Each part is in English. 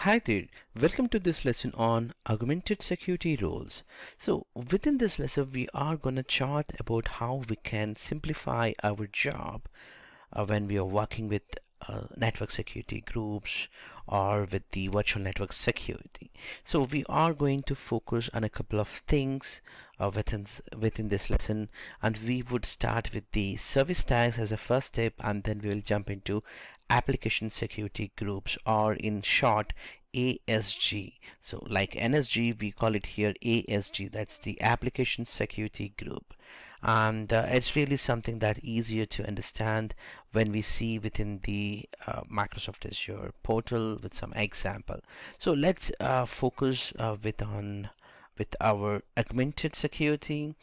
Hi there, welcome to this lesson on augmented security roles. So within this lesson we are going to chat about how we can simplify our job when we are working with network security groups or with the virtual network security. So we are going to focus on a couple of things within this lesson, and we would start with the service tags as a first step, and then we will jump into application security groups, or in short ASG. So like NSG, we call it here ASG. That's the application security group, and it's really something that easier to understand when we see within the Microsoft Azure portal with some example. So let's focus with our augmented security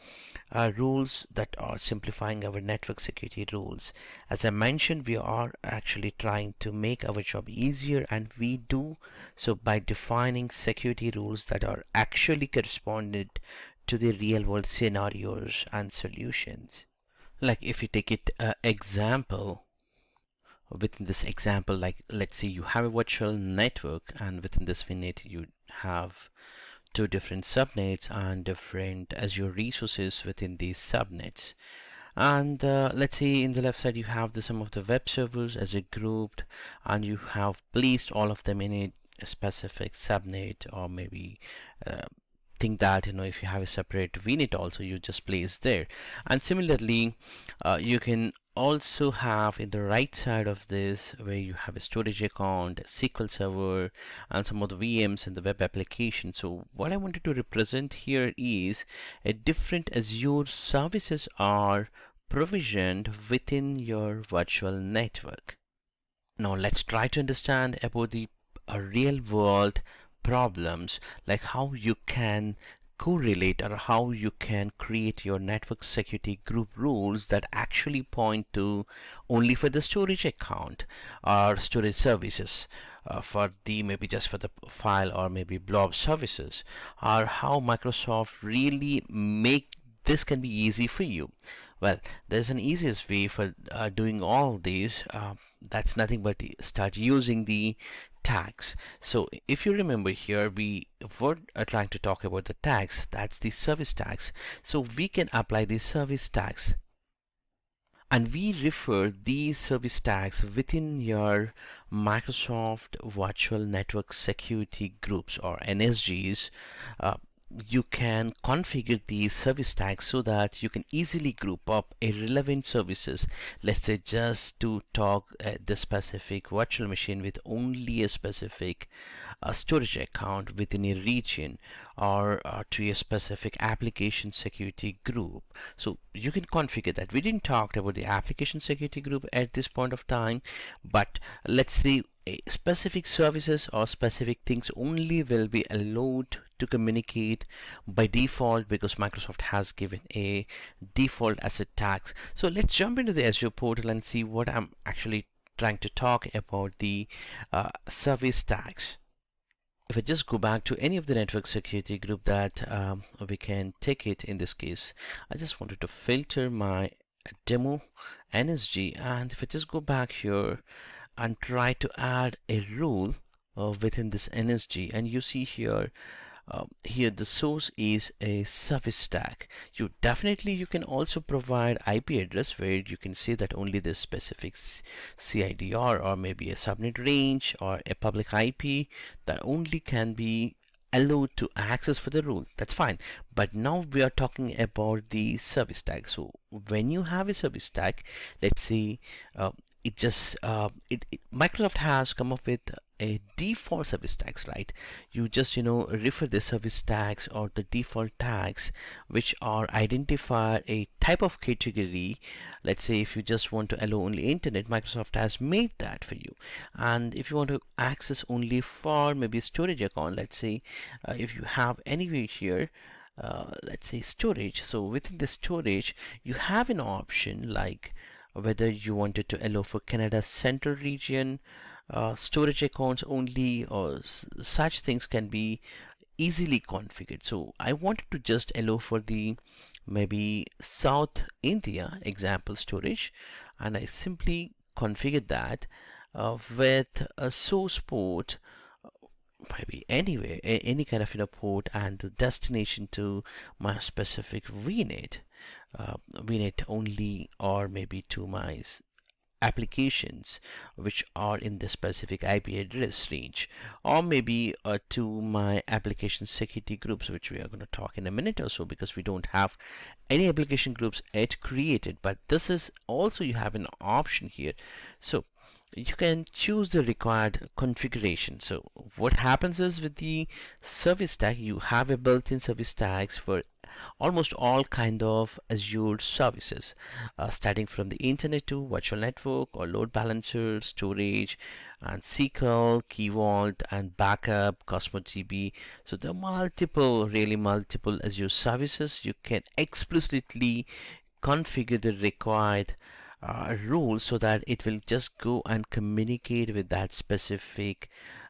rules that are simplifying our network security rules. As I mentioned, we are actually trying to make our job easier, and we do so by defining security rules that are actually corresponded to the real world scenarios and solutions. Like if you take it example, within this example, like let's say you have a virtual network, and within this VNet you have two different subnets and different Azure resources within these subnets. And let's say in the left side you have some of the web servers as a grouped, and you have placed all of them in a specific subnet, or maybe think that if you have a separate VNet also, you just place there. And similarly you can also have in the right side of this where you have a storage account, a SQL server, and some of the VMs in the web application. So what I wanted to represent here is a different Azure services are provisioned within your virtual network. Now let's try to understand about the real world problems, like how you can correlate or how you can create your network security group rules that actually point to only for the storage account or storage services, for the maybe just for the file or maybe blob services, or how Microsoft really make this can be easy for you. Well, there's an easiest way for doing all these. That's nothing but start using the tags. So if you remember here, we were trying to talk about the tags. That's the service tags. So we can apply these service tags, and we refer these service tags within your Microsoft Virtual Network Security Groups, or NSGs. You can configure these service tags so that you can easily group up irrelevant services. Let's say just to talk the specific virtual machine with only a specific storage account within a region, or to a specific application security group. So you can configure that. We didn't talk about the application security group at this point of time, but let's say specific services or specific things only will be allowed to communicate by default, because Microsoft has given a default asset tags. So let's jump into the Azure portal and see what I'm actually trying to talk about, the service tags. If I just go back to any of the network security group that we can take it, in this case I just wanted to filter my DemoNSG, and if I just go back here and try to add a rule within this NSG, and you see here here the source is a service stack. You can also provide IP address where you can say that only the specific CIDR or maybe a subnet range or a public IP that only can be allowed to access for the rule. That's fine, but now we are talking about the service tag. So when you have a service tag, let's say Microsoft has come up with a default service tags, right? You just refer the service tags or the default tags which are identify a type of category. Let's say if you just want to allow only internet, Microsoft has made that for you. And if you want to access only for maybe storage account, let's say if you have anywhere here let's say storage, so within the storage you have an option like whether you wanted to allow for Canada Central Region storage accounts only, or such things can be easily configured. So I wanted to just allow for the maybe South India example storage, and I simply configured that with a source port maybe anywhere, any kind of port, and the destination to my specific VNet, VNet only, or maybe to my applications which are in the specific IP address range, or maybe to my application security groups, which we are going to talk in a minute or so, because we don't have any application groups yet created. But this is also, you have an option here, so you can choose the required configuration. So what happens is, with the service tag, you have a built-in service tags for almost all kind of Azure services, starting from the internet to virtual network or load balancer, storage, and SQL, Key Vault, and backup, Cosmos DB. So there are multiple, really multiple Azure services. You can explicitly configure the required rule so that it will just go and communicate with that specific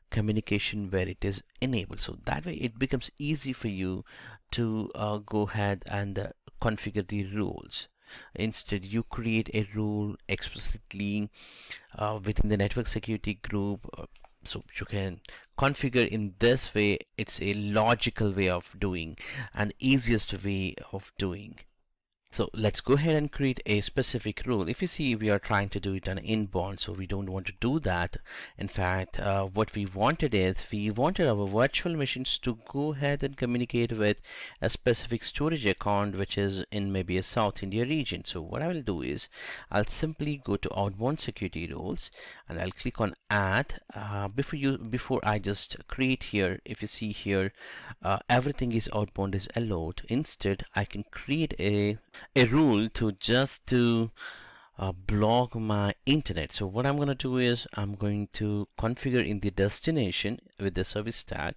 communication where it is enabled. So that way it becomes easy for you to go ahead and configure the rules. Instead, you create a rule explicitly within the network security group, so you can configure in this way. It's a logical way of doing and easiest way of doing. So let's go ahead and create a specific rule. If you see, we are trying to do it on inbound, so we don't want to do that. In fact, what we wanted is, we wanted our virtual machines to go ahead and communicate with a specific storage account which is in maybe a South India region. So what I will do is, I'll simply go to outbound security rules and I'll click on add. Before I just create here, if you see here, everything is outbound is allowed. Instead, I can create a rule to just to block my internet. So what I'm going to do is, I'm going to configure in the destination with the service tag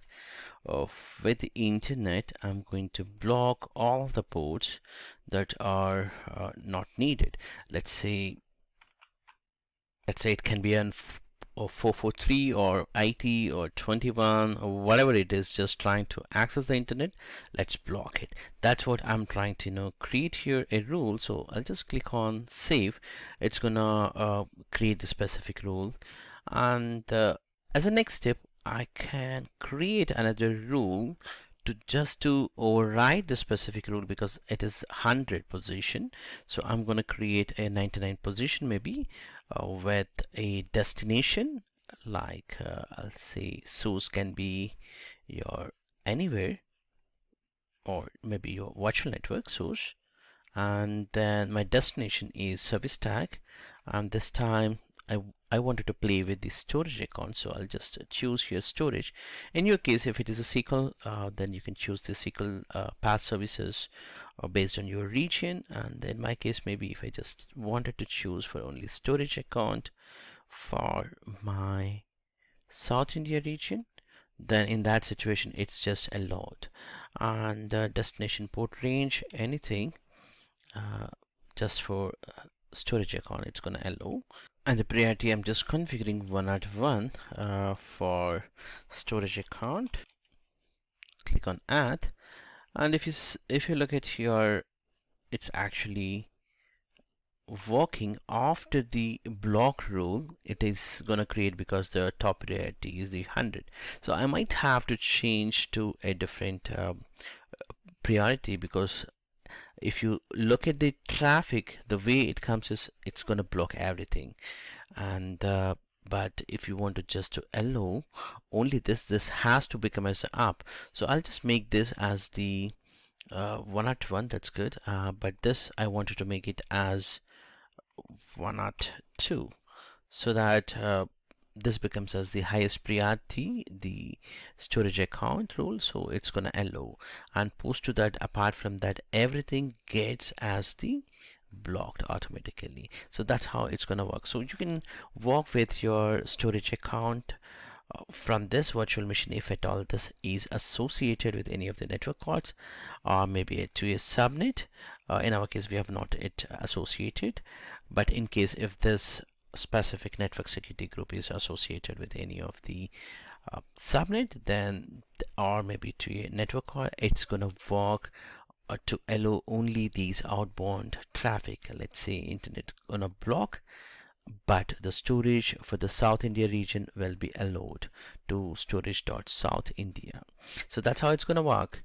of with the internet. I'm going to block all of the ports that are not needed. Let's say it can be an or 443 or 80 or 21 or whatever it is, just trying to access the internet. Let's block it. That's what I'm trying to create here, a rule. So I'll just click on save. It's gonna create the specific rule, and as a next step, I can create another rule to override the specific rule, because it is 100 position. So I'm going to create a 99 position, maybe with a destination, like I'll say source can be your anywhere, or maybe your virtual network source, and then my destination is service tag, and this time I wanted to play with the storage account, so I'll just choose here storage. In your case, if it is a SQL, then you can choose the SQL path services based on your region. And in my case, maybe if I just wanted to choose for only storage account for my South India region, then in that situation it's just allowed. And destination port range, anything just for storage account, it's gonna allow. And the priority, I'm just configuring 101 for storage account. Click on add, and if you look at here, it's actually working after the block rule. It is gonna create, because the top priority is the 100. So I might have to change to a different priority, because if you look at the traffic, the way it comes is, it's going to block everything. And but if you want to just to allow only this has to become as up. So I'll just make this as the 101. That's good. But this, I wanted to make it as 102, so that this becomes as the highest priority, the storage account rule. So it's gonna allow, and post to that, apart from that, everything gets as the blocked automatically. So that's how it's gonna work. So you can work with your storage account from this virtual machine, if at all this is associated with any of the network cards, or maybe to a subnet. In our case, we have not it associated, but in case if this specific network security group is associated with any of the subnet, then, or maybe to a network card, it's going to work to allow only these outbound traffic. Let's say internet gonna block but the storage for the South India region will be allowed to storage.South India. So that's how it's going to work.